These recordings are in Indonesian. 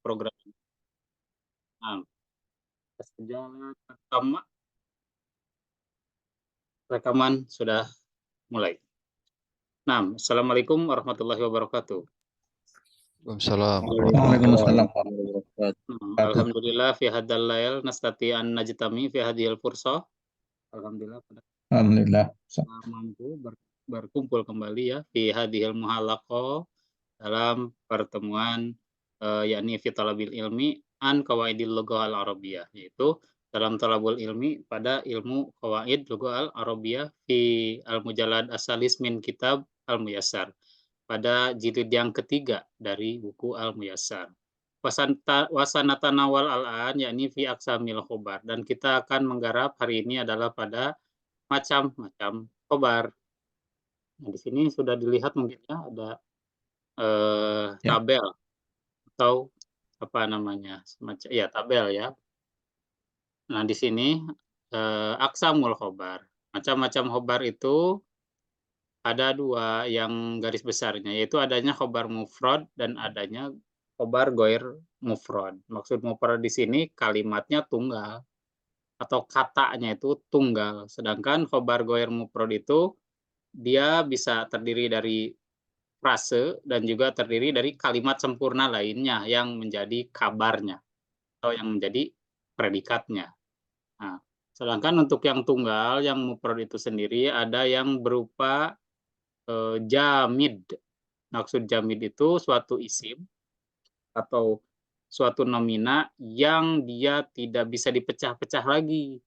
program. Nah, sejalan pertama rekaman sudah mulai. Nah, Assalamualaikum warahmatullahi wabarakatuh. Waalaikumsalam. Waalaikumsalam. Alhamdulillah fi hadzal lail nastati an najtami fi hadhil fursa. Alhamdulillah Alhamdulillah. mampu berkumpul kembali ya fi hadhil muhalaqah dalam pertemuan yakni fi talabil ilmi an qawaidil lughah al-arabiyyah, yaitu dalam talabul ilmi pada ilmu qawaid lughah al-arabiyyah fi al-mujallad asalis min kitab al-muyassar, pada jilid yang ketiga dari buku al-muyassar. Wasanatanawal al-an yakni fi aqsamil khobar, dan kita akan menggarap hari ini adalah pada macam-macam khobar. Nah, di sini sudah dilihat mungkin ya ada tabel atau apa namanya, semacam ya tabel ya. Nah, di sini aqsamul khobar, macam-macam khobar itu ada dua yang garis besarnya, yaitu adanya khobar mufrad dan adanya khobar goir mufrad. Maksud mufrad di sini kalimatnya tunggal atau katanya itu tunggal, sedangkan khobar goir mufrad itu dia bisa terdiri dari frase dan juga terdiri dari kalimat sempurna lainnya yang menjadi kabarnya atau yang menjadi predikatnya. Nah, sedangkan untuk yang tunggal, yang mufrad itu sendiri ada yang berupa jamid. Maksud jamid itu suatu isim atau suatu nomina yang dia tidak bisa dipecah-pecah lagi.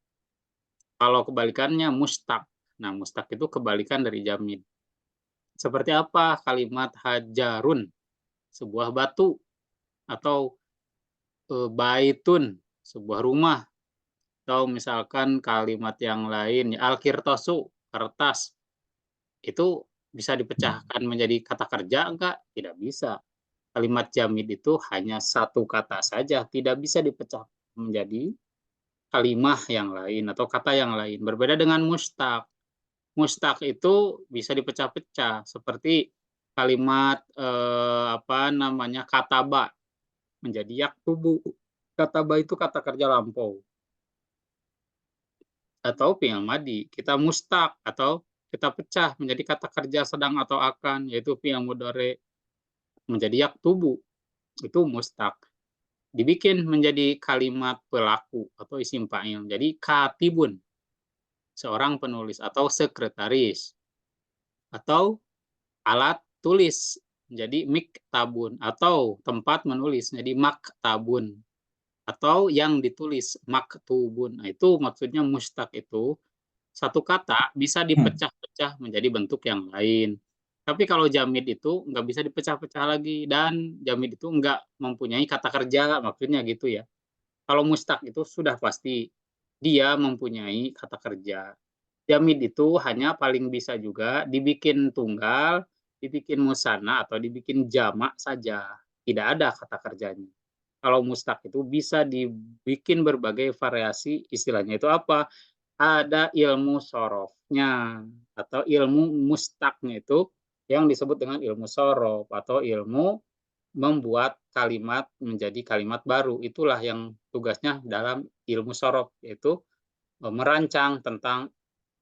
Kalau kebalikannya mustaq. Nah, mustaq itu kebalikan dari jamid. Seperti apa kalimat hajarun, sebuah batu, atau baitun, sebuah rumah, atau misalkan kalimat yang lain al-kirtasu, kertas. Itu bisa dipecahkan menjadi kata kerja enggak? Tidak bisa. Kalimat jamid itu hanya satu kata saja, tidak bisa dipecah menjadi kalimah yang lain atau kata yang lain. Berbeda dengan mustaq. Mustaq itu bisa dipecah-pecah seperti kalimat kataba menjadi yaktubu. Kataba itu kata kerja lampau. Atau fi'il madi, kita mustaq atau kita pecah menjadi kata kerja sedang atau akan, yaitu fi'il mudhari menjadi yaktubu, itu mustaq. Dibikin menjadi kalimat pelaku atau isim fa'il. Jadi katibun, seorang penulis atau sekretaris. Atau alat tulis, jadi miktabun, atau tempat menulis, jadi maktabun. Atau yang ditulis, maktubun. Nah, itu maksudnya mustaq itu satu kata bisa dipecah-pecah menjadi bentuk yang lain. Tapi kalau jamid itu nggak bisa dipecah-pecah lagi, dan jamid itu nggak mempunyai kata kerja, maksudnya gitu ya. Kalau mustaq itu sudah pasti dia mempunyai kata kerja. Jamid itu hanya paling bisa juga dibikin tunggal, dibikin musanna, atau dibikin jamak saja. Tidak ada kata kerjanya. Kalau mustaq itu bisa dibikin berbagai variasi, istilahnya itu apa? Ada ilmu sorofnya atau ilmu mustaqnya itu yang disebut dengan ilmu sorof atau ilmu membuat kalimat menjadi kalimat baru. Itulah yang tugasnya dalam ilmu sorof, yaitu merancang tentang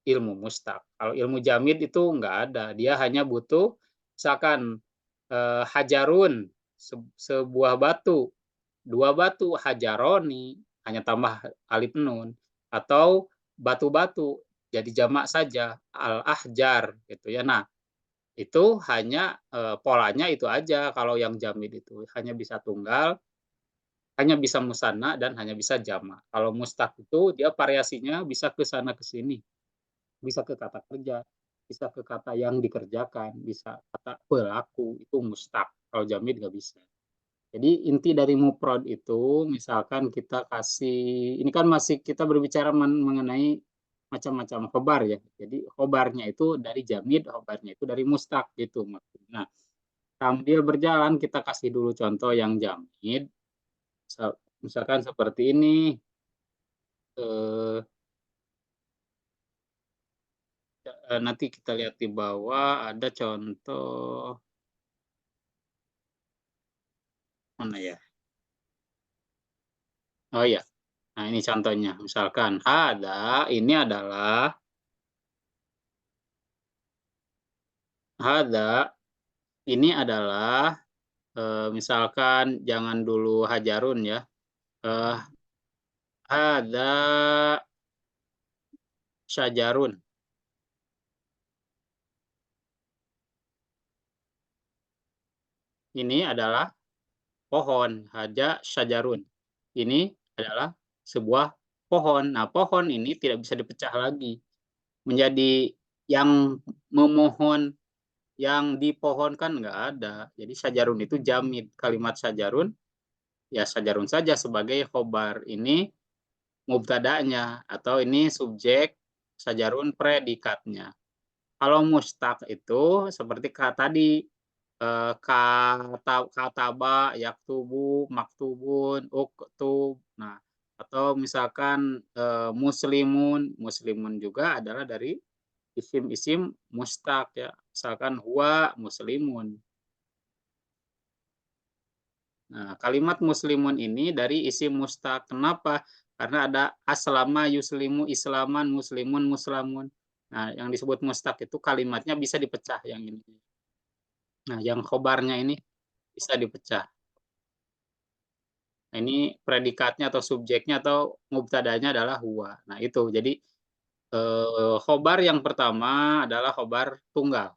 ilmu mustaq. Kalau ilmu jamid itu nggak ada, dia hanya butuh misalkan hajarun, sebuah batu, dua batu, hajaroni, hanya tambah alif nun, atau batu-batu jadi jamak saja, al-ahjar gitu ya. Nah, itu hanya polanya itu aja. Kalau yang jamid itu hanya bisa tunggal, hanya bisa musanna, dan hanya bisa jamak. Kalau mustaq itu dia variasinya bisa ke sana ke sini. Bisa ke kata kerja, bisa ke kata yang dikerjakan, bisa kata pelaku, itu mustaq. Kalau jamid nggak bisa. Jadi inti dari mufrad itu, misalkan kita kasih, ini kan masih kita berbicara mengenai macam-macam khobar ya. Jadi khobarnya itu dari jamid, khobarnya itu dari mustaq gitu. Nah, sambil berjalan kita kasih dulu contoh yang jamid. Misalkan seperti ini. Nanti kita lihat di bawah ada contoh mana ya? Oh iya. Nah, ini contohnya. Misalkan hada ini adalah misalkan jangan dulu hajarun ya. Hada syajarun. Ini adalah pohon, hada syajarun. Ini adalah sebuah pohon. Nah, pohon ini tidak bisa dipecah lagi menjadi yang memohon, yang dipohonkan nggak ada. Jadi syajarun itu jamid. Kalimat syajarun ya syajarun saja sebagai khobar. Ini mubtada'nya atau ini subjek, syajarun predikatnya. Kalau mustaq itu seperti tadi kataba, yaktubu, maktubun, uktub. Nah, atau misalkan muslimun juga adalah dari isim-isim mustaq ya. Misalkan huwa muslimun. Nah, kalimat muslimun ini dari isim mustaq. Kenapa? Karena ada aslama, yuslimu, islaman, muslimun, muslamun. Nah, yang disebut mustaq itu kalimatnya bisa dipecah yang ini. Nah, yang khobarnya ini bisa dipecah. Nah, ini predikatnya atau subjeknya atau mubtadanya adalah huwa. Nah, itu. Jadi khobar yang pertama adalah khobar tunggal.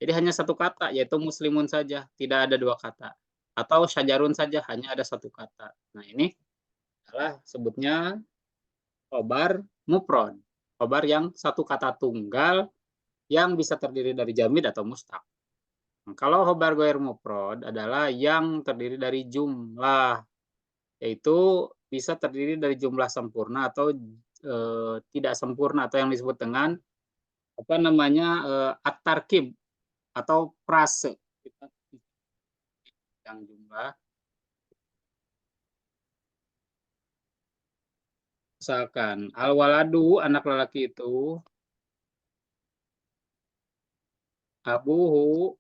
Jadi hanya satu kata, yaitu muslimun saja, tidak ada dua kata. Atau syajarun saja, hanya ada satu kata. Nah, ini adalah sebutnya khobar mufrad. Khobar yang satu kata tunggal yang bisa terdiri dari jamid atau mustaq. Nah, kalau khobar ghair mufrad adalah yang terdiri dari jumlah, yaitu bisa terdiri dari jumlah sempurna atau tidak sempurna, atau yang disebut dengan apa namanya at-tarkib atau prase. Yang jumlah, misalkan al-waladu anak lelaki itu, abuhu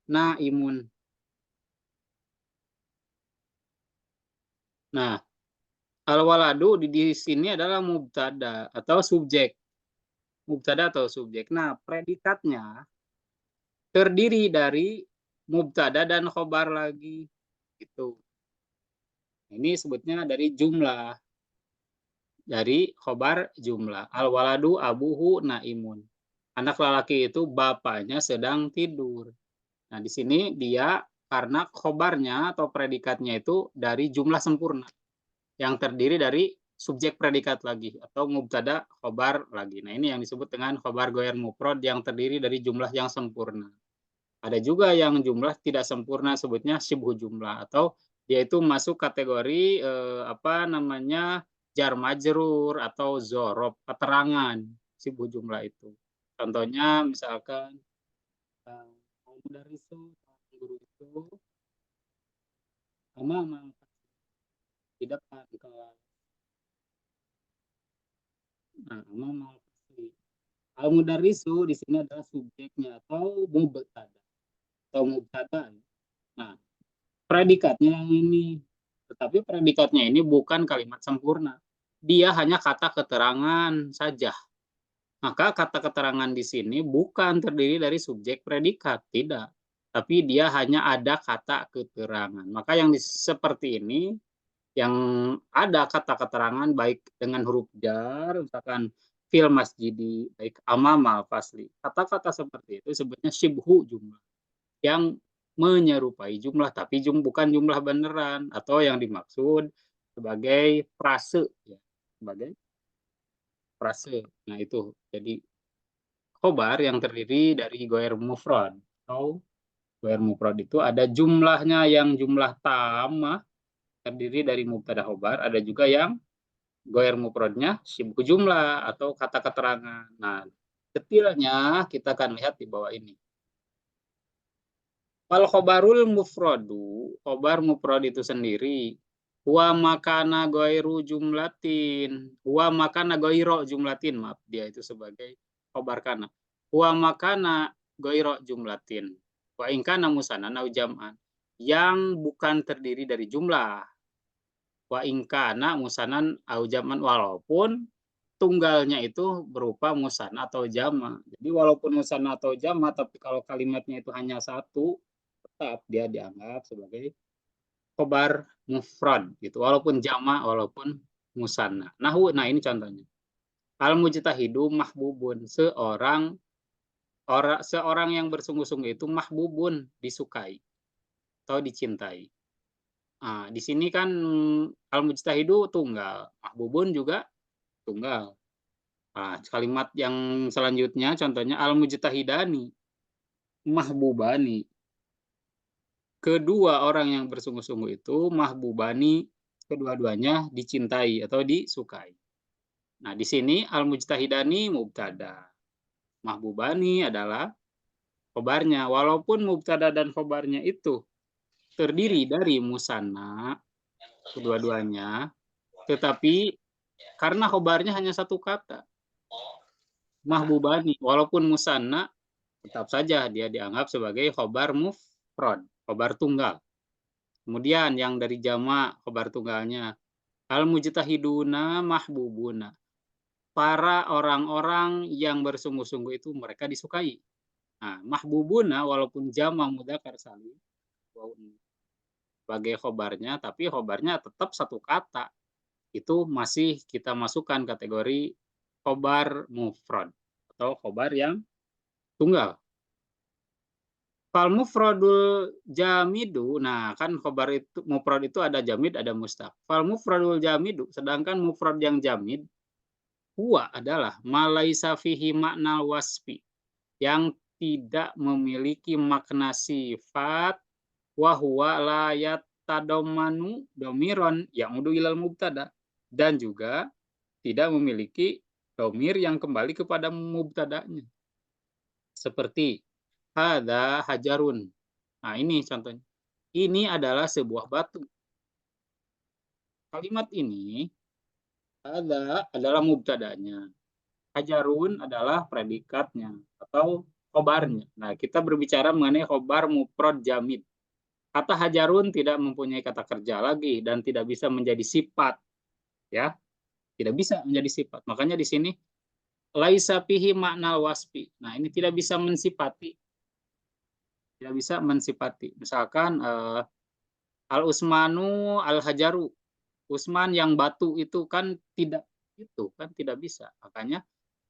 naimun. Nah, al-waladu di sini adalah mubtada atau subjek. Mubtada atau subjek. Nah, predikatnya terdiri dari mubtada dan khobar lagi. Gitu. Ini sebutnya dari jumlah. Dari khobar jumlah. Al-waladu abuhu naimun. Anak lelaki itu bapaknya sedang tidur. Nah, di sini dia karena khobarnya atau predikatnya itu dari jumlah sempurna yang terdiri dari subjek predikat lagi atau mubtada khobar lagi. Nah, ini yang disebut dengan khobar ghair mufrad yang terdiri dari jumlah yang sempurna. Ada juga yang jumlah tidak sempurna, sebutnya syibhu jumlah, atau dia itu masuk kategori apa namanya jar majrur atau zorob, keterangan syibhu jumlah itu. Contohnya misalkan dari guru itu sama di depan kelas. Nah, sama al-mudarrisu di sini adalah subjeknya atau mubtada atau mubtada. Nah, predikatnya yang ini. Tetapi predikatnya ini bukan kalimat sempurna. Dia hanya kata keterangan saja. Maka kata keterangan di sini bukan terdiri dari subjek predikat, tidak. Tapi dia hanya ada kata keterangan. Maka yang seperti ini, yang ada kata keterangan baik dengan huruf jar, misalkan fil masjidi, baik amama fasli. Kata-kata seperti itu sebutnya syibhu jumlah. Yang menyerupai jumlah, tapi bukan jumlah beneran, atau yang dimaksud sebagai frase, ya, sebagai frase. Nah, itu jadi khobar yang terdiri dari ghair mufrad, atau ghair mufrad itu ada jumlahnya yang jumlah tamah terdiri dari mubtada khobar, ada juga yang ghair mufradnya syibhu jumlah atau kata keterangan. Nah, detailnya kita akan lihat di bawah ini. Wal khobarul mufradu, khobar mufrad itu sendiri, wa makana ghairu jumlatin, wa makana ghairu jumlatin, maaf, dia itu sebagai khobar kana. Wa makana ghairu jumlatin, wa in kana musannan au jam'an, yang bukan terdiri dari jumlah. wa ingkana musanan au jaman, walaupun tunggalnya itu berupa musanna atau jama. Jadi walaupun musanna atau jama, tapi kalau kalimatnya itu hanya satu, tetap dia dianggap sebagai khobar mufrad gitu. Walaupun jama, walaupun musanna. Nah ini contohnya. Al mujtahidu mahbubun, seorang yang bersungguh-sungguh itu mahbubun, disukai atau dicintai. Nah, di sini kan al mujtahidu tunggal, mahbubun juga tunggal. Nah, kalimat yang selanjutnya contohnya al mujtahidani mahbubani. Kedua orang yang bersungguh-sungguh itu mahbubani, kedua-duanya dicintai atau disukai. Nah, di sini al mujtahidani mubtada. Mahbubani adalah khobarnya. Walaupun mubtada dan khobarnya itu terdiri dari musanna kedua-duanya, tetapi karena khobarnya hanya satu kata, mahbubani, walaupun musanna, tetap saja dia dianggap sebagai khobar mufrad, khobar tunggal. Kemudian yang dari jama, khobar tunggalnya, al mujtahiduna mahbubuna. Para orang-orang yang bersungguh-sungguh itu mereka disukai. Nah, mahbubuna walaupun jama mudzakkar salim sebagai khobarnya, tapi khobarnya tetap satu kata. Itu masih kita masukkan kategori khobar mufrad atau khobar yang tunggal. Fal mufradul jamidu, nah kan khobar itu mufrad itu ada jamid, ada mustaq. Fal mufradul jamidu, sedangkan mufrad yang jamid huwa adalah malaisa fihi makna wasfi, yang tidak memiliki makna sifat, wa huwa la yatadammanu domiron ya'udu ilal mubtada, dan juga tidak memiliki domir yang kembali kepada mubtadanya. Seperti hadza hajarun. Nah, ini contohnya. Ini adalah sebuah batu. Kalimat ini hadza adalah mubtadanya. Hajarun adalah predikatnya atau khobarnya. Nah, kita berbicara mengenai khobar mufrad jamid. Kata hajarun tidak mempunyai kata kerja lagi dan tidak bisa menjadi sifat, ya. Tidak bisa menjadi sifat. Makanya di sini laisa fihi makna wasfi. Nah, ini tidak bisa mensifati. Tidak bisa mensifati. Misalkan al usmanu al hajaru. Usman yang batu itu kan tidak bisa. Makanya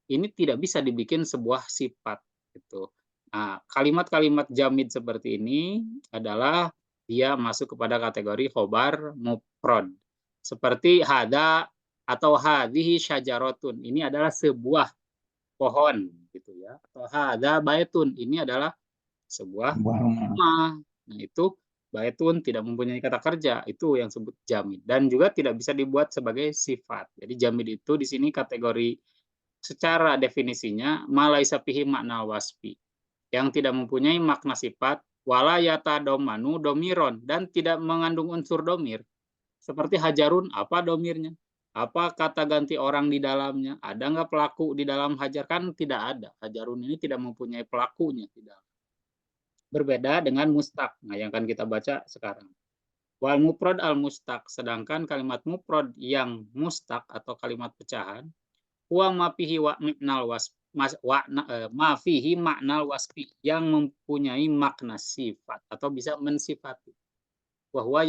ini tidak bisa dibikin sebuah sifat gitu. Nah, kalimat-kalimat jamid seperti ini adalah dia masuk kepada kategori khobar mufrad. Seperti hada atau hadhihi syajaratun. Ini adalah sebuah pohon gitu ya. Atau hada baitun. Ini adalah sebuah rumah. Nah, itu baitun tidak mempunyai kata kerja, itu yang disebut jamid, dan juga tidak bisa dibuat sebagai sifat. Jadi jamid itu di sini kategori secara definisinya malaisa fihi makna wasfi, yang tidak mempunyai makna sifat, wala yatadomanu domiron, dan tidak mengandung unsur domir. Seperti hajarun, apa domirnya? Apa kata ganti orang di dalamnya? Ada nggak pelaku di dalam hajar? Kan tidak ada. Hajarun ini tidak mempunyai pelakunya. Tidak. Berbeda dengan mustaq. Nah, yang akan kita baca sekarang. Wal mufrad al mustaq, sedangkan kalimat mufrad yang mustaq atau kalimat pecahan, huwa ma fihi wa maknal wasf, ma fihi maknal wasfi, yang mempunyai makna sifat atau bisa mensifati. Wa huwa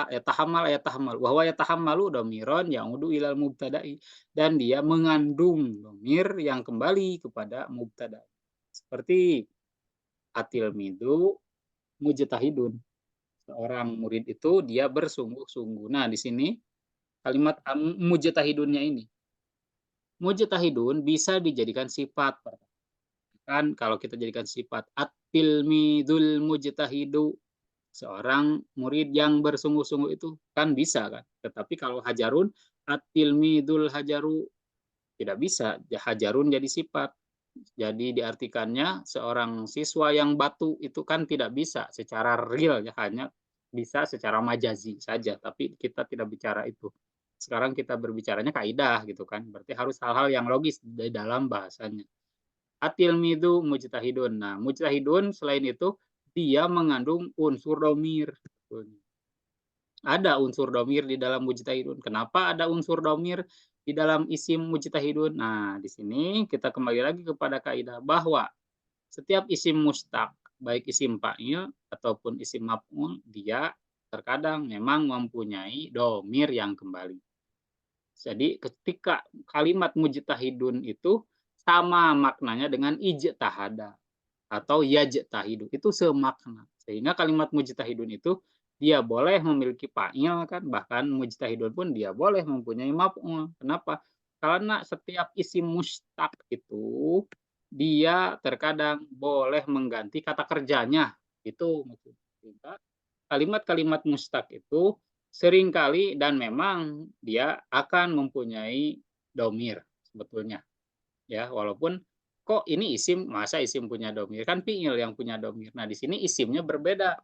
yatahammal wa huwa yatahammalu dhamiran ya'udu ilal mubtada'i, dan dia mengandung dhamir yang kembali kepada mubtada. Seperti atilmidu mujtahidun. Seorang murid itu dia bersungguh-sungguh. Nah, di sini kalimat mujtahidunnya ini. Mujtahidun bisa dijadikan sifat. Kan kalau kita jadikan sifat at-tilmidul mujtahidu, seorang murid yang bersungguh-sungguh itu kan bisa kan. Tetapi kalau hajarun at-tilmidul hajaru, tidak bisa. Hajarun jadi sifat. Jadi diartikannya seorang siswa yang batu itu kan tidak bisa secara real, ya, hanya bisa secara majazi saja, tapi kita tidak bicara itu. Sekarang kita berbicaranya kaidah gitu kan, berarti harus hal-hal yang logis di dalam bahasanya. Atilmidu mujtahidun. Nah, mujtahidun selain itu dia mengandung unsur domir. ada unsur domir di dalam mujtahidun. Kenapa ada unsur domir di dalam isim mujtahidun? Nah, di sini kita kembali lagi kepada kaidah bahwa setiap isim mustaq, baik isim fa'il ataupun isim maf'ul, dia terkadang memang mempunyai domir yang kembali. Jadi ketika kalimat mujtahidun itu sama maknanya dengan ijtahada atau yajtahidu, itu semakna. Sehingga kalimat mujtahidun itu dia boleh memiliki fa'il kan, bahkan mujtahidun pun dia boleh mempunyai maf'ul. Kenapa? Karena setiap isim mustaq itu dia terkadang boleh mengganti kata kerjanya. Itu maksudnya. Kalimat-kalimat mustaq itu seringkali dan memang dia akan mempunyai domir sebetulnya. Ya, walaupun kok ini isim, masa isim punya domir? Kan fi'il yang punya domir. Nah, di sini isimnya berbeda.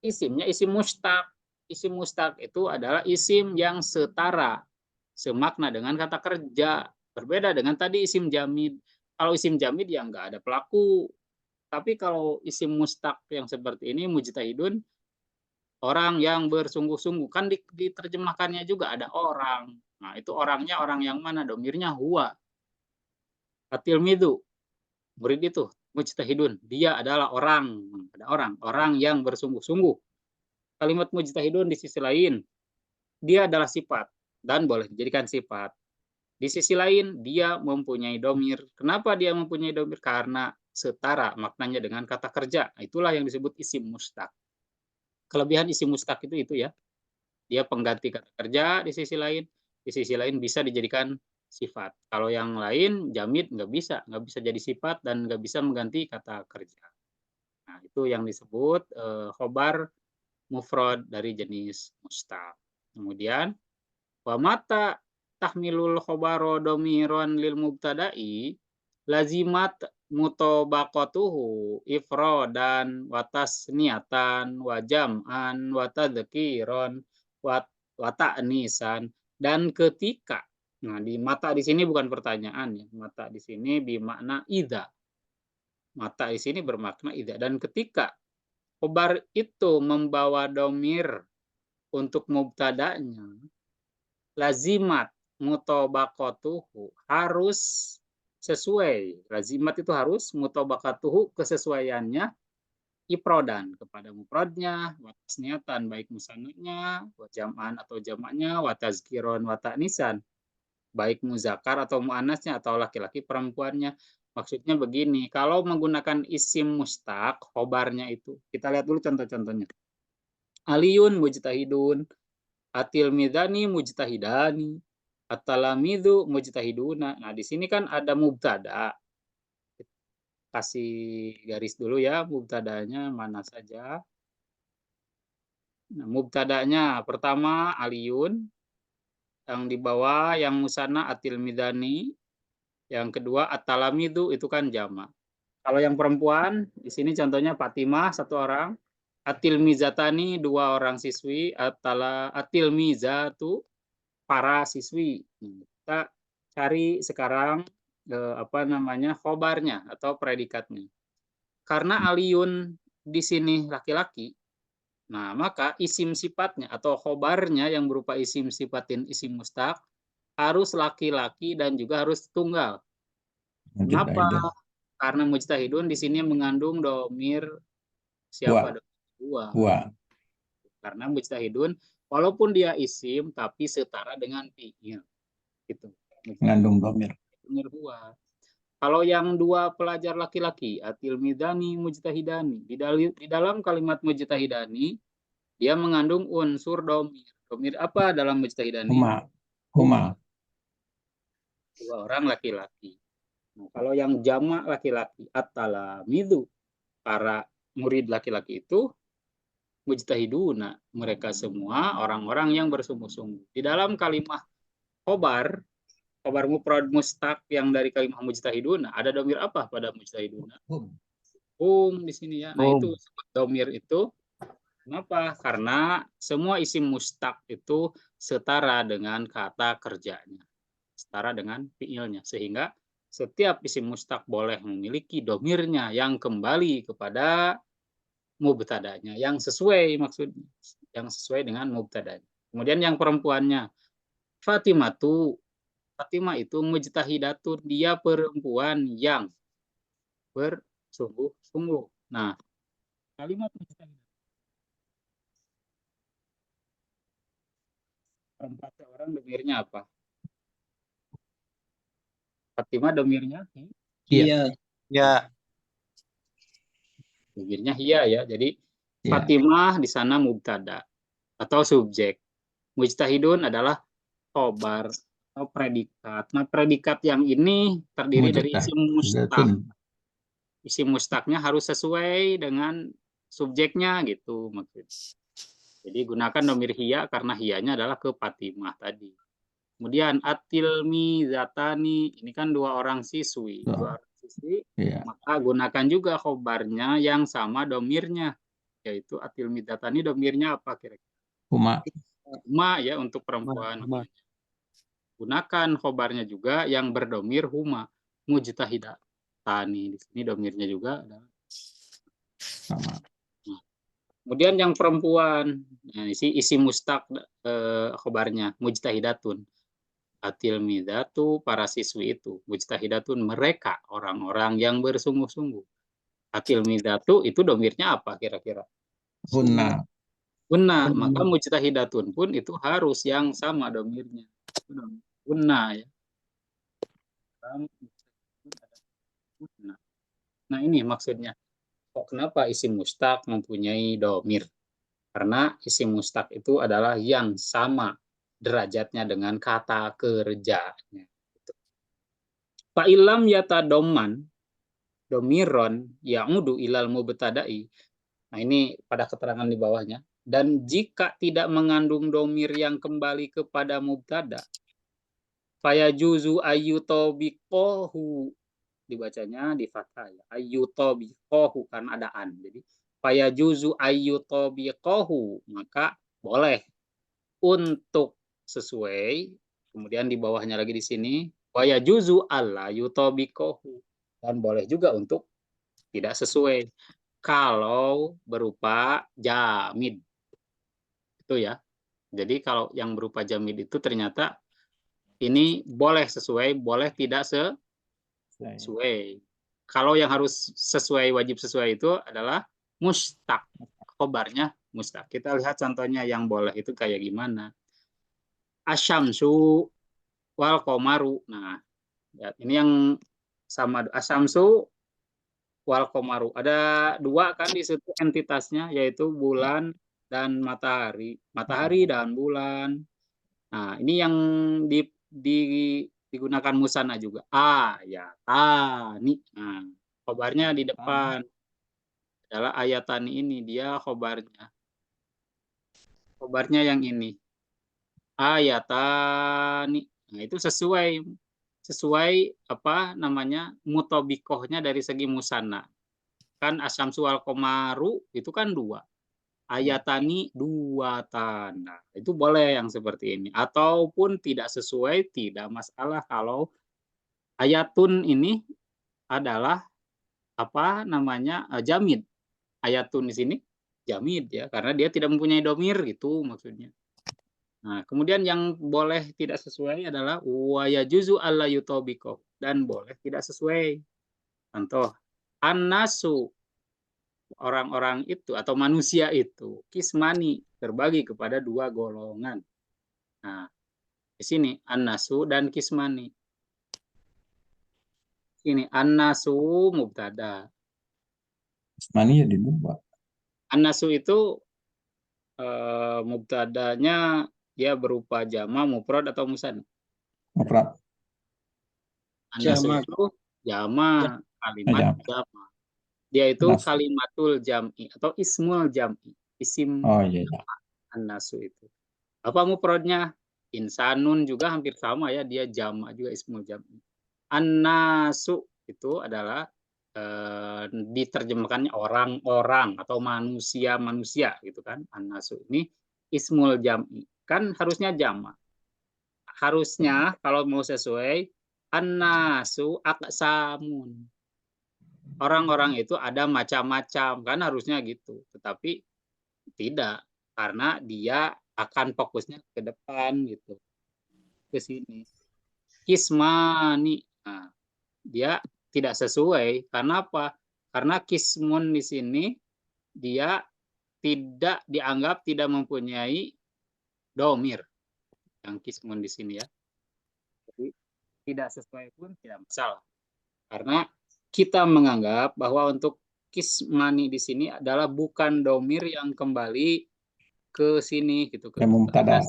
Isimnya isim mustaq. Isim mustaq itu adalah isim yang setara, semakna dengan kata kerja. Berbeda dengan tadi isim jamid. Kalau isim jamid ya nggak ada pelaku. Tapi kalau isim mustaq yang seperti ini, mujtahidun, orang yang bersungguh-sungguh. Kan diterjemahkannya juga ada orang. Nah, itu orangnya orang yang mana? Domirnya huwa. Atilmidu, murid itu, mujtahidun. Dia adalah orang. Ada orang yang bersungguh-sungguh. Kalimat mujtahidun di sisi lain, dia adalah sifat dan boleh dijadikan sifat. Di sisi lain, dia mempunyai domir. Kenapa dia mempunyai domir? Karena setara maknanya dengan kata kerja. Itulah yang disebut isim mustaq. Kelebihan isim mustaq itu ya. Dia pengganti kata kerja di sisi lain bisa dijadikan sifat. Kalau yang lain jamid nggak bisa jadi sifat dan nggak bisa mengganti kata kerja. Nah, itu yang disebut khobar mufrad dari jenis mustaq. Kemudian wa mata tahmilul khobaro domiron lil mubtada'i lazimat mutobaqatuhu ifrodan watas niatan wajam'an watadkiron wata'nisan. Dan ketika, nah di mata di sini bukan pertanyaan ya, mata di sini bermakna idza. Mata di sini bermakna idza. Dan ketika khobar itu membawa domir untuk mubtada'nya, lazimat mutobaqatuhu, harus sesuai. Lazimat itu harus, mutobaqatuhu kesesuaiannya, iprodan kepada mufradnya, watasniatan baik musannanya, jam'an atau jamaknya, watazkiron wata'nisan baik muzakkar atau muannasnya atau laki-laki perempuannya. Maksudnya begini, kalau menggunakan isim mustaq, khobarnya itu, kita lihat dulu contoh-contohnya. Aliyun mujtahidun, atilmidani mujtahidani, at-talamidu mujtahiduna. Nah, di sini kan ada mubtada. Kasih garis dulu ya, mubtadanya mana saja. Nah, mubtadanya pertama aliyun, yang di bawah yang musanna atilmidani, yang kedua at-talamidu itu kan jamak. Kalau yang perempuan, di sini contohnya Fatimah satu orang, atilmizatani dua orang siswi, atilmizatu para siswi. Kita cari sekarang khobarnya atau predikatnya. Karena aliyun di sini laki-laki, nah maka isim sifatnya atau khobarnya yang berupa isim sifatin isim mustaq harus laki-laki dan juga harus tunggal. Kenapa? Karena mujtahidun di sini mengandung domir siapa? Dua. Karena mujtahidun walaupun dia isim tapi setara dengan fi'il. Gitu. Mengandung domir. Domir huwa. Kalau yang dua pelajar laki-laki, atilmidani mujtahidani, di dalam kalimat mujtahidani dia mengandung unsur domir. Domir apa dalam mujtahidani? Huma. Dua orang laki-laki. Nah, kalau yang jamak laki-laki, at-talamidu, para murid laki-laki itu mujtahiduna, mereka semua orang-orang yang bersungguh-sungguh. Di dalam kalimat khobar mufrad mustaq yang dari kalimat mujtahiduna, ada domir apa pada mujtahiduna? Di sini ya. Nah, itu domir itu kenapa? Karena semua isim mustaq itu setara dengan kata kerjanya, setara dengan fiilnya, sehingga setiap isim mustaq boleh memiliki domirnya yang kembali kepada mubtadanya yang sesuai maksudnya. yang sesuai dengan mubtada. Kemudian yang perempuannya, Fatimatu. Fatimah itu mujtahidatun, dia perempuan yang bersungguh-sungguh. Nah, kalimat mujtahidatun, perempuan seorang domirnya apa? Fatimah domirnya Iya. Ya. domirnya hiya ya. Jadi Iya. Fatimah di sana mubtada atau subjek. Mujtahidun adalah khobar atau predikat. Nah, predikat yang ini terdiri dari isim mustaq. Mujtahidatun. Isim mustaqnya harus sesuai dengan subjeknya gitu maksudnya. Jadi gunakan domir hiya karena hiyanya adalah ke Fatimah tadi. Kemudian atilmi zatani, ini kan dua orang siswi. Tuh. Dua orang siswi, Iya. maka gunakan juga khobarnya yang sama domirnya, yaitu atilmi zatani domirnya apa kira-kira? Huma. Huma ya untuk perempuan. Gunakan khobarnya juga yang berdomir huma. Mujtahidatani, di sini domirnya juga adalah Sama. nah, kemudian yang perempuan, nah, isi mustaq khobarnya mujtahidatun. Atilmidatu, para siswi itu. Mujtahidatun, mereka orang-orang yang bersungguh-sungguh. Atilmidatu itu domirnya apa kira-kira? Hunna. Hunna, maka mujtahidatun pun itu harus yang sama domirnya. Hunna ya. Nah ini maksudnya. Kok kenapa isim mustaq mempunyai domir? Karena isim mustaq itu adalah yang sama derajatnya dengan kata kerjanya. Fa'ilam yatadomman domiron ya'udu ilal mubtada'i. Nah ini pada keterangan di bawahnya. Dan jika tidak mengandung domir yang kembali kepada mubtada, fayajuzu ayyutobiqohu, dibacanya di fathah ya. Ayyutobiqohu kan ada an. Jadi fayajuzu ayyutobiqohu, maka boleh untuk sesuai. Kemudian di bawahnya lagi di sini wayajuzu alla yutobiqohu, dan boleh juga untuk tidak sesuai kalau berupa jamid itu ya. Jadi kalau yang berupa jamid itu ternyata ini boleh sesuai, boleh tidak sesuai. Kalau yang harus sesuai, wajib sesuai itu adalah mustaq, khobarnya mustaq. Kita lihat contohnya yang boleh itu kayak gimana. Asyamsu wal komaru. Nah, ya, ini yang sama asyamsu wal komaru. Ada dua kan di situ entitasnya, yaitu bulan dan matahari. Matahari dan bulan. Nah, ini yang digunakan musana juga. Ayatani. Nah, khobarnya di depan adalah ayatani ini. Dia khobarnya. Khobarnya yang ini. Ayatani. Nah, itu sesuai apa namanya mutobikohnya dari segi musana. Kan asyamsu wal komaru itu kan dua. Ayatani dua tanda. Itu boleh yang seperti ini. Ataupun tidak sesuai, tidak masalah kalau ayatun ini adalah apa namanya jamid. Ayatun di sini jamid ya, karena dia tidak mempunyai domir gitu maksudnya. Nah, kemudian yang boleh tidak sesuai adalah wayajuzu alla yutobiko, dan boleh tidak sesuai. Contoh, annasu, orang-orang itu atau manusia itu, kismani, terbagi kepada dua golongan. Nah, di sini annasu dan kismani. Ini annasu mubtada. Kismani ya di dua. Annasu itu mubtadanya dia berupa jama, mufrad atau musanna? Mufrad. Annasu itu jama, kalimat jama. Dia itu Annasu. kalimatul jam'i atau ismul jam'i. Isim Iya. annasu itu. Apa mufradnya? Insanun juga hampir sama ya, dia jama juga ismul jam'i. Annasu itu adalah diterjemahkannya orang-orang atau manusia-manusia gitu kan. Annasu ini ismul jam'i. Kan harusnya jama. Harusnya kalau mau sesuai annasu aqsamun. Orang-orang itu ada macam-macam kan harusnya gitu. Tetapi tidak. karena dia akan fokusnya ke depan gitu, ke sini. Kismani, nah, dia tidak sesuai. Karena apa? Karena kismun di sini dia tidak dianggap tidak mempunyai domir. Yang kismun di sini ya. Jadi tidak sesuai pun tidak masalah. Karena kita menganggap bahwa untuk kismani di sini adalah bukan domir yang kembali ke sini gitu, ke mubtada.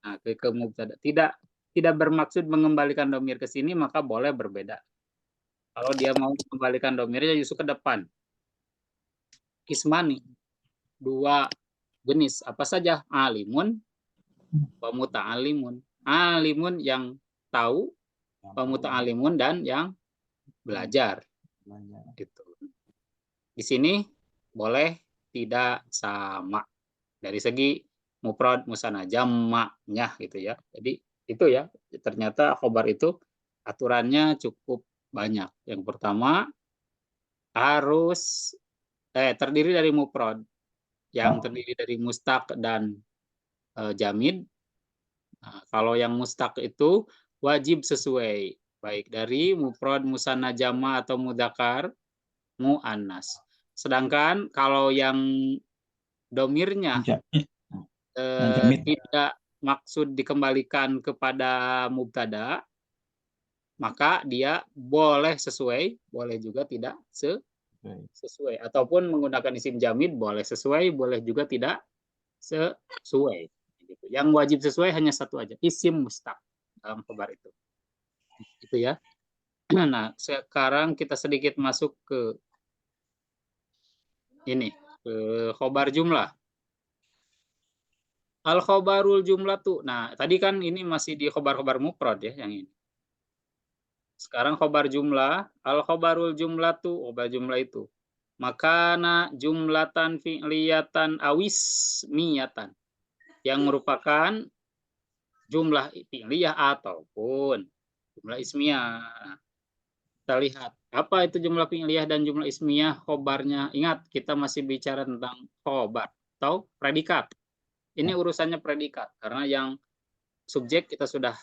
Nah, ke mubtada. Tidak bermaksud mengembalikan domir ke sini, maka boleh berbeda. Kalau dia mau mengembalikan domirnya justru ke depan. Kismani, dua jenis apa saja? Alimun, wa muta'alimun. Alimun yang tahu, wa muta'alimun dan yang belajar. Gitu. Di sini boleh tidak sama dari segi mufrad, musanna, jamaknya gitu ya. Jadi itu ya, ternyata khobar itu aturannya cukup banyak. Yang pertama harus terdiri dari mufrad yang terdiri dari mustaq dan jamid. Nah, kalau yang mustaq itu wajib sesuai baik dari mufrad, musanna, jama atau mudzakkar, muannas. Sedangkan kalau yang domirnya tidak maksud dikembalikan kepada mubtada, maka dia boleh sesuai, boleh juga tidak sesuai. Ataupun menggunakan isim jamid, boleh sesuai, boleh juga tidak sesuai. Yang wajib sesuai hanya satu aja, isim mustaq dalam khobar itu. Gitu ya. Nah, sekarang kita sedikit masuk ke ini, ke khobar jumlah. Al-khobarul jumlah tuh. Nah, tadi kan ini masih di khobar-khobar mufrad ya, yang ini. Sekarang khobar jumlah, al-khobarul jumlah tuh, khobar jumlah itu. Makana jumlatan fi'liyatan awis miyatan. Yang merupakan jumlah fi'liyah ataupun jumlah ismiyah. Kita lihat, apa itu jumlah fi'liyah dan jumlah ismiyah khobarnya. Ingat, kita masih bicara tentang khobar atau predikat. Ini urusannya predikat, karena yang subjek kita sudah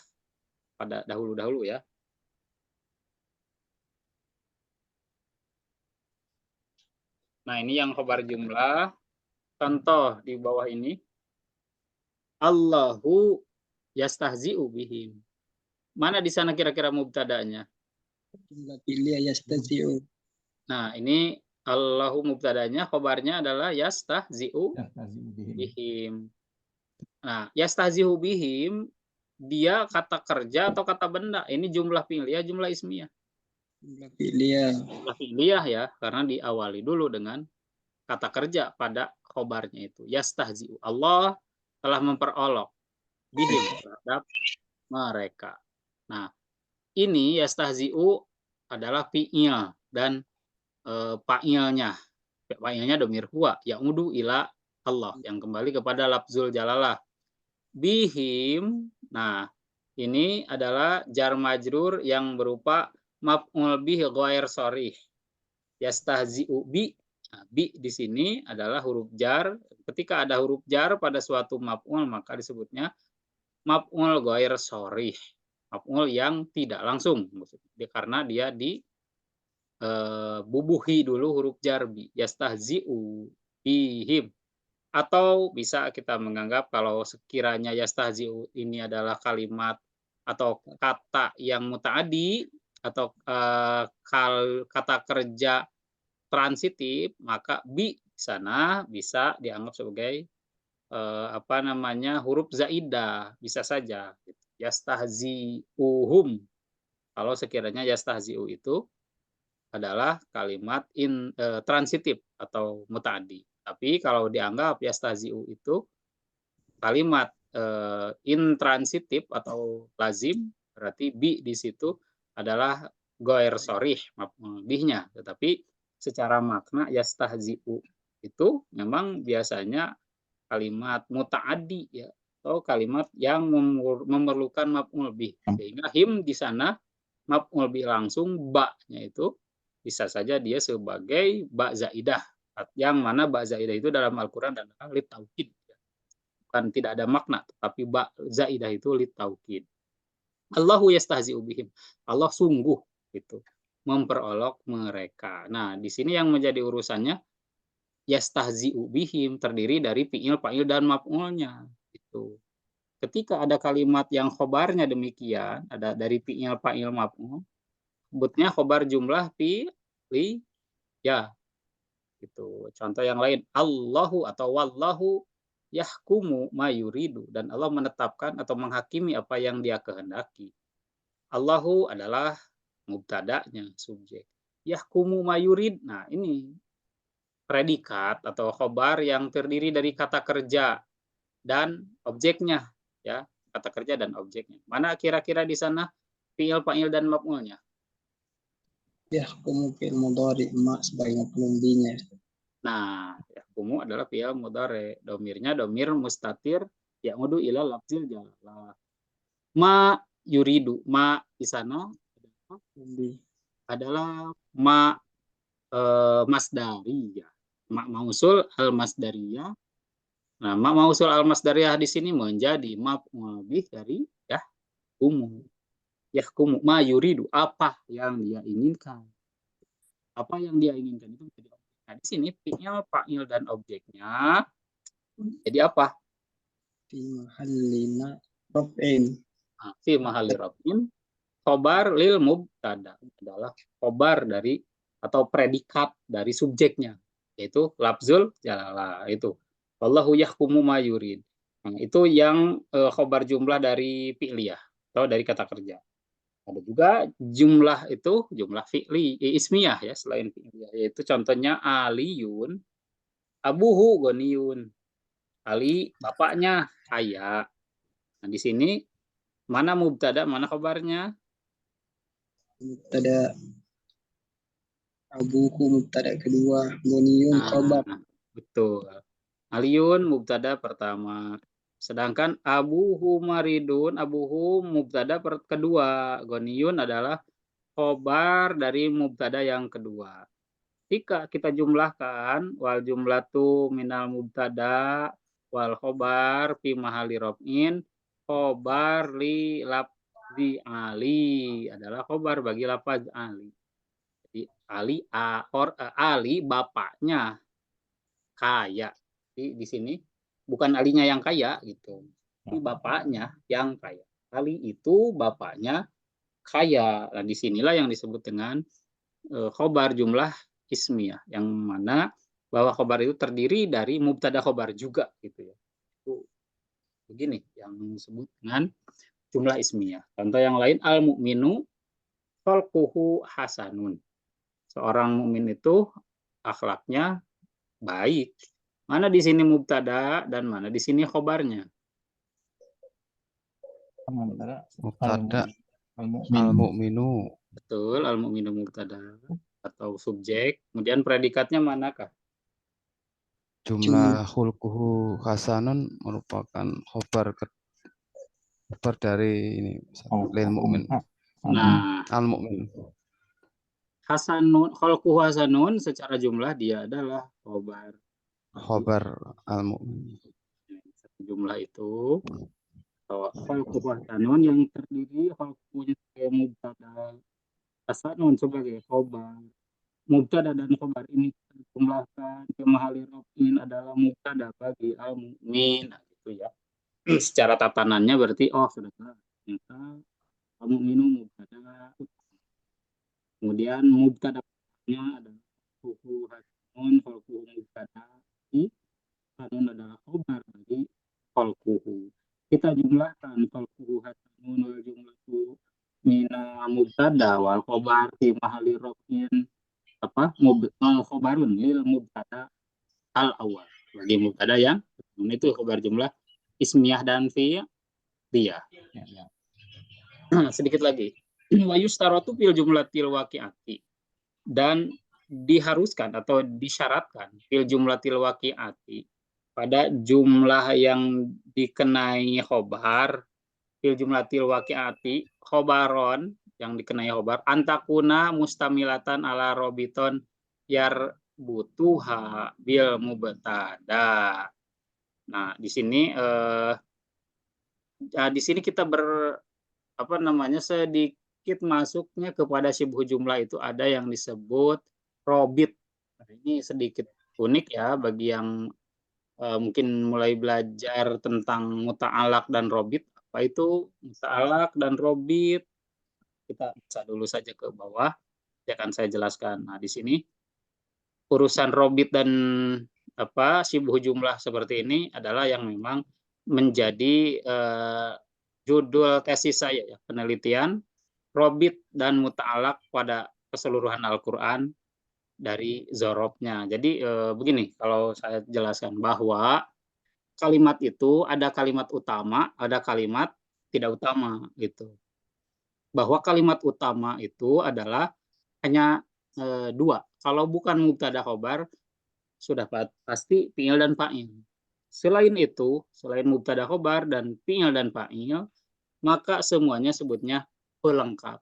pada dahulu-dahulu ya. Nah, ini yang khobar jumlah. Contoh di bawah ini. Allahu yastahzi'u bihim. Mana di sana kira-kira mubtadanya? Jumlah fi'liyah yastahzi'u. Nah, ini Allahu mubtadanya, khobarnya adalah yastahzi'u bihim. Nah, yastahzi'u bihim, dia kata kerja atau kata benda? Ini jumlah fi'liyah, jumlah ismiyah. Jumlah fi'liyah. Jumlah fi'liyah ya, karena diawali dulu dengan kata kerja pada khobarnya itu. Yastahzi'u. Allah telah memperolok bihim terhadap mereka. Nah, ini yastahzi'u adalah fi'il dan fa'ilnya. Fa'ilnya domir huwa, ya'udu ila Allah, yang kembali kepada lafzul jalalah. Bihim, nah ini adalah jar majrur yang berupa maf'ul bih ghair sharih. Yastahzi'u bi. Nah, bi di sini adalah huruf jar. Ketika ada huruf jar pada suatu maf'ul maka disebutnya maf'ul ghair sharih. Maf'ul yang tidak langsung, karena dia bubuhi dulu huruf jar bi. Yastahzi'u bihim. Atau bisa kita menganggap kalau sekiranya yastahzi'u ini adalah kalimat atau kata yang muta'adi atau kata kerja transitif, maka bi di sana bisa dianggap sebagai huruf zaidah, bisa saja. Yastahzi'uhum. Kalau sekiranya yastahzi'u itu adalah kalimat transitif atau muta'adi. Tapi kalau dianggap yastahzi'u itu kalimat intransitif atau lazim, berarti bi di situ adalah ghair sharih bihnya. Tetapi secara makna yastahzi'u itu memang biasanya kalimat muta'addi ya, atau kalimat yang memerlukan maf'ul bih. Sehingga him di sana maf'ul bih langsung ba-nya itu bisa saja dia sebagai ba zaidah, yang mana ba zaidah itu dalam Al-Qur'an dan lit taukid. bukan tidak ada makna, tapi ba zaidah itu litaukid. Allahu yastahzi'u bihim. Allah sungguh itu memperolok mereka. Nah, di sini yang menjadi urusannya yastahzi'u bihim terdiri dari fi'il, fa'il dan maf'ulnya itu. Ketika ada kalimat yang khobarnya demikian, ada dari fi'il, fa'il, maf'ul, sebutnya khobar jumlah fi'li ya. Gitu. Contoh yang lain, Allahu atau wallahu yahkumu ma yuridu, dan Allah menetapkan atau menghakimi apa yang Dia kehendaki. Allahu adalah mubtada'nya, subjek. Yahkumu ma yurid. Nah, ini predikat atau khobar yang terdiri dari kata kerja dan objeknya, ya, kata kerja dan objeknya. Mana kira-kira di sana fi'il, fa'il dan maf'ulnya? Yahkumu fi'il mudhari ma sebagai maf'ul bihi. Nah, yahkumu adalah fi'il mudhari, domirnya domir mustatir ya'udu ila lafzil jalalah. Ma yuridu, ma di sana adalah ma masdariyah. Ma mausul al masdariyah. Nah, ma mausul al masdariyah di sini menjadi maf'ul bih dari yahkumu. Yahkumu ma yuridu, apa yang dia inginkan. Apa yang dia inginkan itu menjadi objek. Nah, di sini fi'il, fa'il dan objeknya jadi apa? Fi mahallina raf'in. Nah, fi mahalli raf'in khobar lil mubtada adalah khobar dari atau predikat dari subjeknya, yaitu lafzul jalalah itu. Wallahu yahkumu ma yurid. Nah, itu yang khobar jumlah dari fi'liyah atau dari kata kerja. Ada juga jumlah itu jumlah fi'li ismiyah ya, selain fi'liyah, yaitu contohnya aliyun abuhu goniyun. Ali bapaknya kaya. Nah, di sini mana mubtada, mana khobarnya? Mubtada abuku, mubtada kedua, goniyun khabar. Betul. Aliyun mubtada pertama. Sedangkan abuhu maridun, abuhu mubtada kedua. Goniyun adalah khobar dari mubtada yang kedua. Jika kita jumlahkan wal jumlatu minal mubtada wal khobar fi mahali rof'in, khobar li lafzi ali adalah khobar bagi lafaz ali. Jadi Ali bapaknya kaya. Di sini bukan alinya yang kaya gitu, tapi bapaknya yang kaya. Ali itu bapaknya kaya. Nah, disinilah yang disebut dengan khobar jumlah ismiyah, yang mana bahwa khobar itu terdiri dari mubtada khobar juga gitu ya. Itu begini yang disebut dengan jumlah ismiyah. Contoh yang lain, al mu'minu khalquhu hasanun. Seorang mukmin itu akhlaknya baik. Mana di sini mubtada dan mana di sini khobarnya? Mubtada al-mu'minu. Betul, al-mu'minu mubtada atau subjek. Kemudian predikatnya manakah? Jumlah khulquhu hasanun merupakan khobar dari ini lil mu'min. Nah, Al-mu'min. hasanun, khalquhu hasanun secara jumlah dia adalah khobar. Khobar al-mu'min. Jumlah itu khalquhu hasanun yang terdiri khalqunya sebagai mubtada, hasanun sebagai khobar. Mubtada dan khobar ini dijumlahkan ke mahali rof'in adalah mubtada bagi al-mu'min. Nah, gitu ya. Secara tatanannya berarti sudah ternyata al-mu'minu mubtada. Kemudian mubtada-nya adalah khalquhu hasanun, khalquhu mubtada, hasanun adalah khobar bagi khalquhu. Kita jumlahkan khalquhu hasanun wal jumlatu mina mubtada wal khobar fi mahali rof'in khobarun lil mubtada al awal bagi mubtada yang itu khobar jumlah ismiyah dan fi'liyah. Sedikit lagi, wa yustaratu fil jumlatil waqi'ati, dan diharuskan atau disyaratkan fil jumlatil waqi'ati pada jumlah yang dikenai khobar, fil jumlatil waqi'ati khobaron yang dikenai khobar antakuna mustamilatan ala robiton yar butuha bil mubtada. Nah, di sini kita sedikit masuknya kepada syibhu jumlah itu ada yang disebut robit. Nah, ini sedikit unik ya bagi yang mungkin mulai belajar tentang muta'alaq dan robit. Apa itu muta'alaq dan robit? Kita baca dulu saja ke bawah, ya akan saya jelaskan. Nah, di sini urusan robit dan syibhu jumlah seperti ini adalah yang memang menjadi judul tesis saya ya, penelitian robit dan muta'alaq pada keseluruhan Al-Qur'an dari zorobnya. Jadi begini kalau saya jelaskan bahwa kalimat itu ada kalimat utama, ada kalimat tidak utama gitu. Bahwa kalimat utama itu adalah hanya dua. Kalau bukan mubtada khobar sudah pasti fi'il dan fa'il. Selain itu, selain mubtada khobar dan fi'il dan fa'il, maka semuanya sebutnya pelengkap.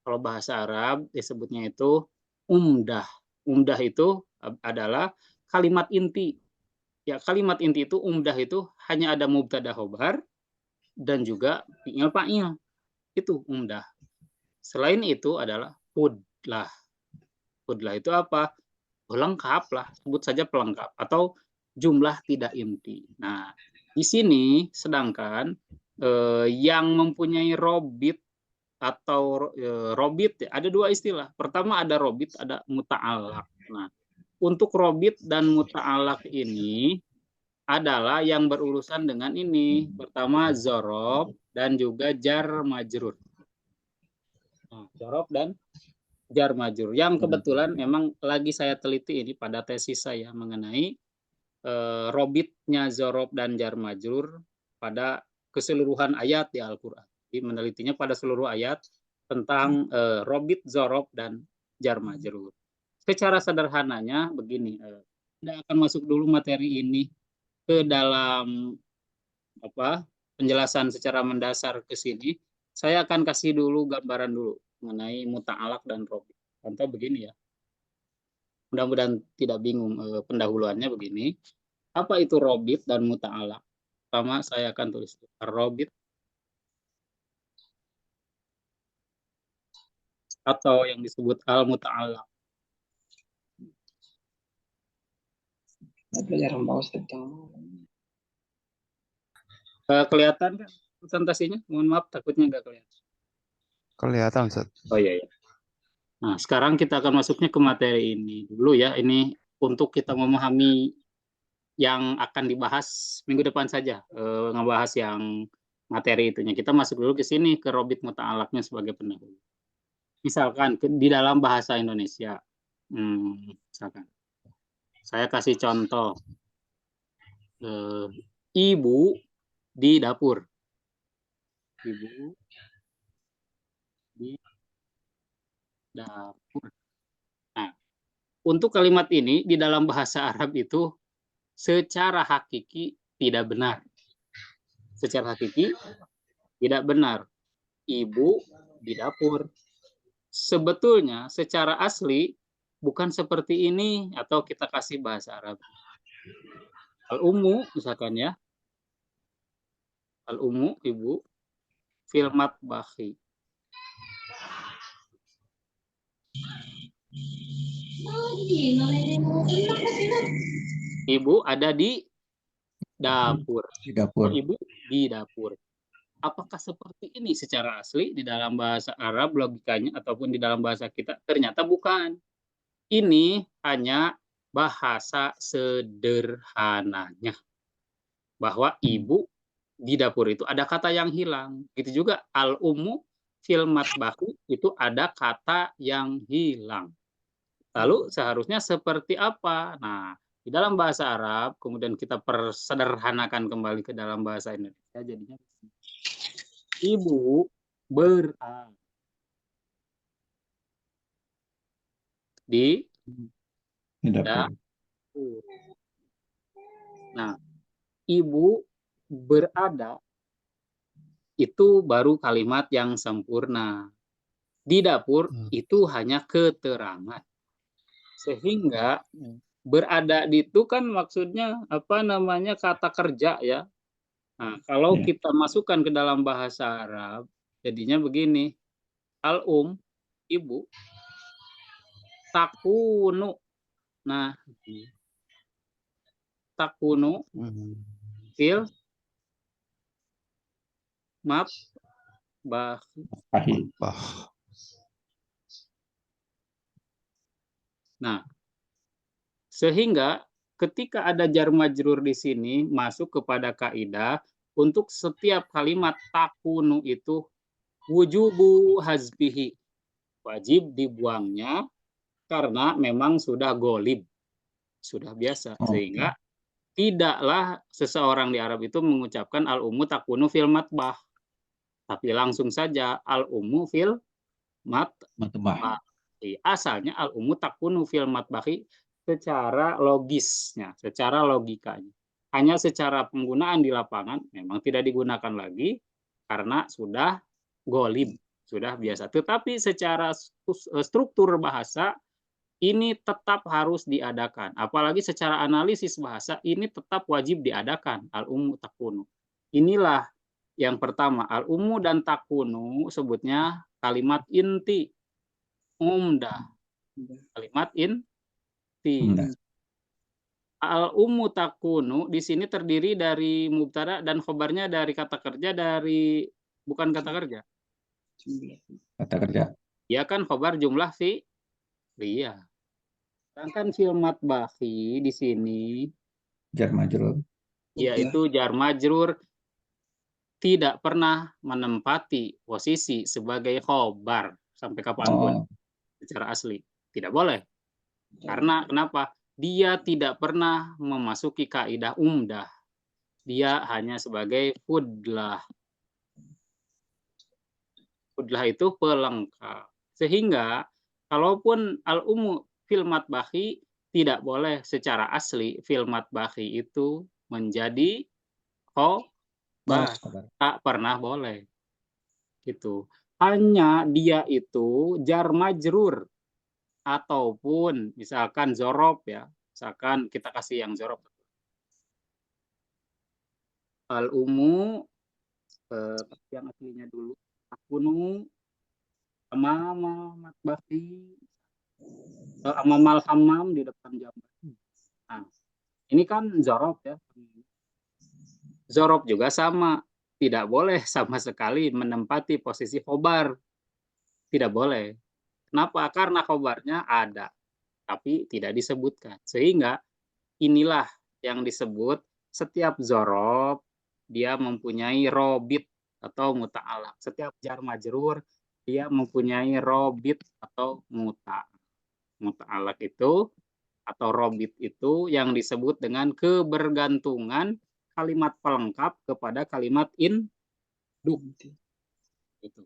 Kalau bahasa Arab disebutnya itu umdah. Umdah itu adalah kalimat inti. Ya, kalimat inti itu umdah itu hanya ada mubtada khobar dan juga fi'il fa'il. Itu umdah. Selain itu adalah fudlah. Fudlah itu apa? Pelengkap lah, sebut saja pelengkap atau jumlah tidak inti. Nah, di sini sedangkan yang mempunyai robit atau robit ada dua istilah. Pertama ada robit, ada muta'alaq. Nah, untuk robit dan muta'alaq ini adalah yang berurusan dengan ini. Pertama zorob dan juga jar majrur. Nah, zorob dan jar majrur. Yang kebetulan memang lagi saya teliti ini pada tesis saya mengenai robitnya zorob dan jar majrur pada keseluruhan ayat di Al-Qur'an. Jadi menelitinya pada seluruh ayat tentang robit, zorob dan jar majrur. Secara sederhananya begini, tidak akan masuk dulu materi ini ke dalam penjelasan secara mendasar ke sini. Saya akan kasih dulu gambaran dulu mengenai muta'alaq dan robit. Contoh begini ya. Mudah-mudahan tidak bingung pendahuluannya begini. Apa itu robit dan muta'alaq? Pertama saya akan tulis robit atau yang disebut al-muta'alaq. Belajar Ustaz yang Kelihatan kan presentasinya? Mohon maaf takutnya nggak kelihatan. Kelihatan, Ustaz. Oh iya ya. Nah, sekarang kita akan masuknya ke materi ini dulu ya. Ini untuk kita memahami yang akan dibahas minggu depan saja, ngebahas yang materi itunya. Kita masuk dulu ke sini ke robit muta'alaqnya sebagai pendahulu. Misalkan di dalam bahasa Indonesia, misalkan saya kasih contoh, ibu di dapur. Ibu di dapur. Nah, untuk kalimat ini di dalam bahasa Arab itu secara hakiki tidak benar. Secara hakiki tidak benar. Ibu di dapur. Sebetulnya secara asli bukan seperti ini atau kita kasih bahasa Arab. Al-ummu misalkan ya. Al-ummu ibu fil matbahi. Ibu ada di dapur. Di dapur. Ibu di dapur. Apakah seperti ini secara asli di dalam bahasa Arab logikanya ataupun di dalam bahasa kita? Ternyata bukan. Ini hanya bahasa sederhananya. Bahwa ibu di dapur itu ada kata yang hilang. Itu juga al-ummu fil matbahi itu ada kata yang hilang. Lalu seharusnya seperti apa? Nah, di dalam bahasa Arab, kemudian kita persederhanakan kembali ke dalam bahasa Indonesia, jadinya ibu berada di dapur. Nah, ibu berada itu baru kalimat yang sempurna. Di dapur itu hanya keterangan. Sehingga Berada di itu kan maksudnya apa namanya kata kerja ya. Nah, kalau Ya. kita masukkan ke dalam bahasa Arab, jadinya begini. Ibu, takunu. Nah, takunu fil mat bah. Pahit. Bah. Nah, sehingga ketika ada jar majrur di sini masuk kepada kaidah untuk setiap kalimat takunu itu wujubu hazbihi, wajib dibuangnya karena memang sudah golib, sudah biasa. Sehingga tidaklah seseorang di Arab itu mengucapkan al-ummu takunu fil matbah, tapi langsung saja al-ummu fil matbah. Asalnya al-ummu takunu fil matbahi secara logisnya, secara logikanya. Hanya secara penggunaan di lapangan memang tidak digunakan lagi karena sudah golib, sudah biasa. Tetapi secara struktur bahasa ini tetap harus diadakan. Apalagi secara analisis bahasa ini tetap wajib diadakan al-ummu takunu. Inilah yang pertama, al-ummu dan takunu sebutnya kalimat inti. Umdah. Kalimat inti. Al-ummu takunu di sini terdiri dari mubtada dan khobarnya dari kata kerja bukan kata kerja. Kata kerja. Ya kan khobar jumlah fi'liyah. Sedangkan fil matbahi di sini Jar majrur. yaitu jar majrur tidak pernah menempati posisi sebagai khobar sampai kapanpun secara asli. Tidak boleh. Karena kenapa? Dia tidak pernah memasuki kaidah umdah. Dia hanya sebagai fudlah. Fudlah itu pelengkap. Sehingga kalaupun al-ummu fil matbahi tidak boleh secara asli fil matbahi itu menjadi khobar. Tak pernah boleh. Gitu. Hanya dia itu jar majrur ataupun misalkan zorob ya, misalkan kita kasih yang zorob al-ummu yang aslinya dulu takunu amama matbahi amamal hammam di depan jamban. Nah, ini kan zorob ya. Zorob juga sama, tidak boleh sama sekali menempati posisi khobar, tidak boleh. Kenapa? Karena khobarnya ada, tapi tidak disebutkan. Sehingga inilah yang disebut setiap zorob dia mempunyai robit atau muta'alaq. Setiap jar majrur dia mempunyai robit atau muta'alaq itu atau robit itu yang disebut dengan kebergantungan kalimat pelengkap kepada kalimat induk. Itu.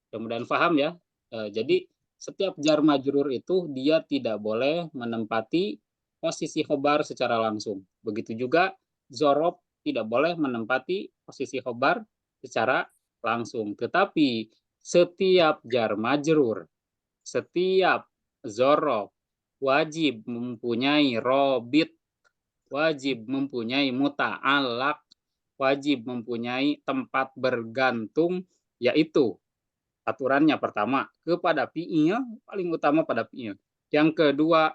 Mudah-mudahan paham ya. Jadi setiap jar majrur itu dia tidak boleh menempati posisi khobar secara langsung. Begitu juga zorob tidak boleh menempati posisi khobar secara langsung. Tetapi setiap jar majrur, setiap zorob wajib mempunyai robit, wajib mempunyai muta'alaq, wajib mempunyai tempat bergantung, yaitu aturannya pertama kepada fi'il, paling utama pada fi'il. Yang kedua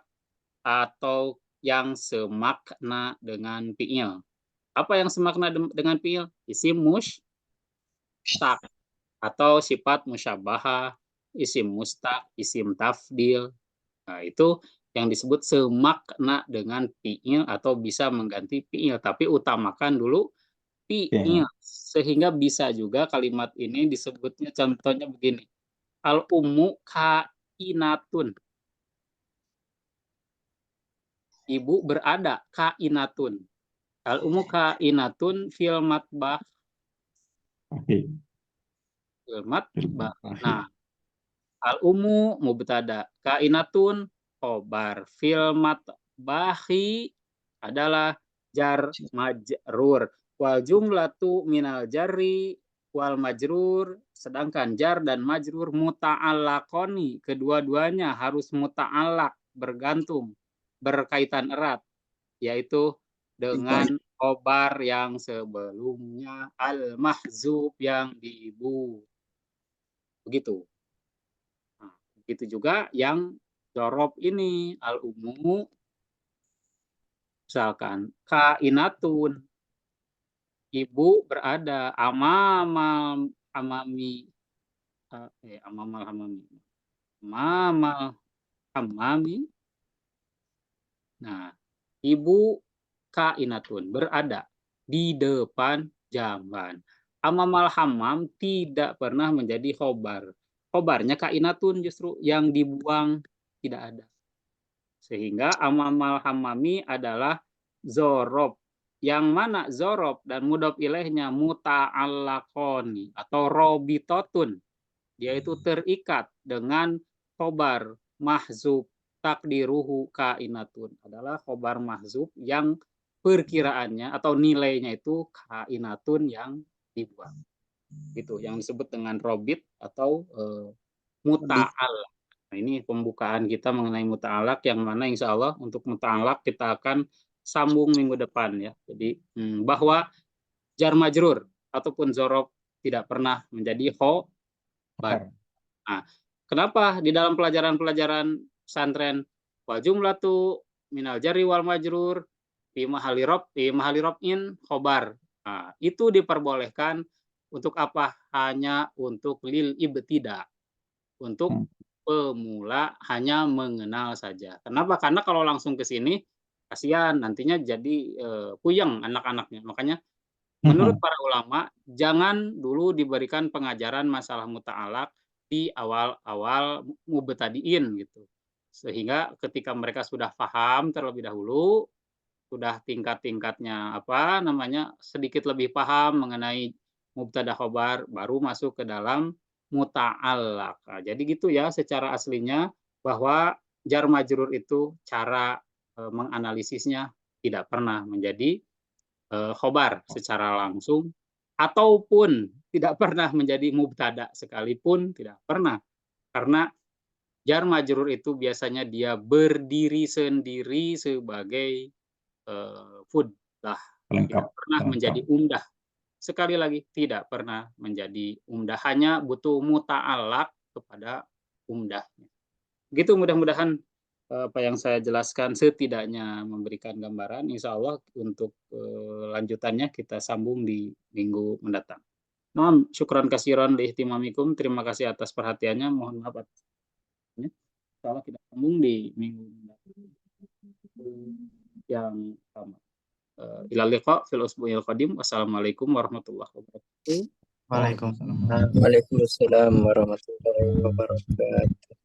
atau yang semakna dengan fi'il. Apa yang semakna dengan fi'il? Isim mustaq atau sifat musyabbahah, isim mustaq, isim tafdil. Nah, itu yang disebut semakna dengan fi'il atau bisa mengganti fi'il, tapi utamakan dulu fi'il. Sehingga bisa juga kalimat ini disebutnya contohnya begini. Al-ummu kainatun. Ibu berada, kainatun. Al-ummu kainatun fil matbah. Fil matbah. Nah, al-ummu mubtada, kainatun khobar. Fil matbahi adalah jar majrur. Wal jumlatu minal jarri wal majrur, sedangkan jar dan majrur muta'allaqoni, kedua-duanya harus muta'allaq, bergantung berkaitan erat, yaitu dengan khobar yang sebelumnya al-mahzub yang dibu. Begitu. Nah, begitu juga yang dzorob ini al-umu, misalkan kainatun, ibu berada, amamal hamami, amamal hamami. Nah, ibu kainatun berada di depan jamban. Amamal hamam tidak pernah menjadi khobar. Khobarnya kainatun justru yang dibuang tidak ada. Sehingga amamal hamami adalah zorob. Yang mana zorob dan mudhof ilaihnya muta'allaqoni atau robitotun. Dia itu terikat dengan khobar mahzub takdiruhu kainatun. Adalah khobar mahzub yang perkiraannya atau nilainya itu kainatun yang dibuang. Itu yang disebut dengan robit atau muta'allaq. Nah, ini pembukaan kita mengenai muta'allaq, yang mana insya Allah untuk muta'allaq kita akan sambung minggu depan ya. Jadi bahwa jar majrur ataupun dzorob tidak pernah menjadi khobar. Nah, kenapa di dalam pelajaran-pelajaran pesantren wal jumlatu minal jarri wal majrur fi mahalli rob'in khobar. Nah, itu diperbolehkan untuk apa? Hanya untuk lil ibtida, untuk pemula, hanya mengenal saja. Kenapa? Karena kalau langsung ke sini kasihan nantinya jadi puyeng anak-anaknya. Makanya menurut para ulama jangan dulu diberikan pengajaran masalah muta'allaq di awal-awal mubtadiin gitu. Sehingga ketika mereka sudah paham terlebih dahulu, sudah tingkat-tingkatnya sedikit lebih paham mengenai mubtada khobar, baru masuk ke dalam muta'allaq. Nah, jadi gitu ya secara aslinya, bahwa jar majrur itu cara menganalisisnya tidak pernah menjadi khobar secara langsung, ataupun tidak pernah menjadi mubtada sekalipun, tidak pernah. Karena jar majrur itu biasanya dia berdiri sendiri sebagai fudlah, tidak pernah menjadi umdah. Sekali lagi, tidak pernah menjadi umdah, hanya butuh muta'allaq kepada umdahnya. Begitu, mudah-mudahan apa yang saya jelaskan setidaknya memberikan gambaran. Insya Allah untuk lanjutannya kita sambung di minggu mendatang. Nah, syukran kasiran li ihtimamikum. Terima kasih atas perhatiannya. Mohon maaf atas insya Allah kita sambung di minggu mendatang yang sama. Ilal liqa fil usbu'il qadim. Wassalamualaikum warahmatullahi wabarakatuh. Waalaikumsalam. Waalaikumsalam warahmatullahi wabarakatuh.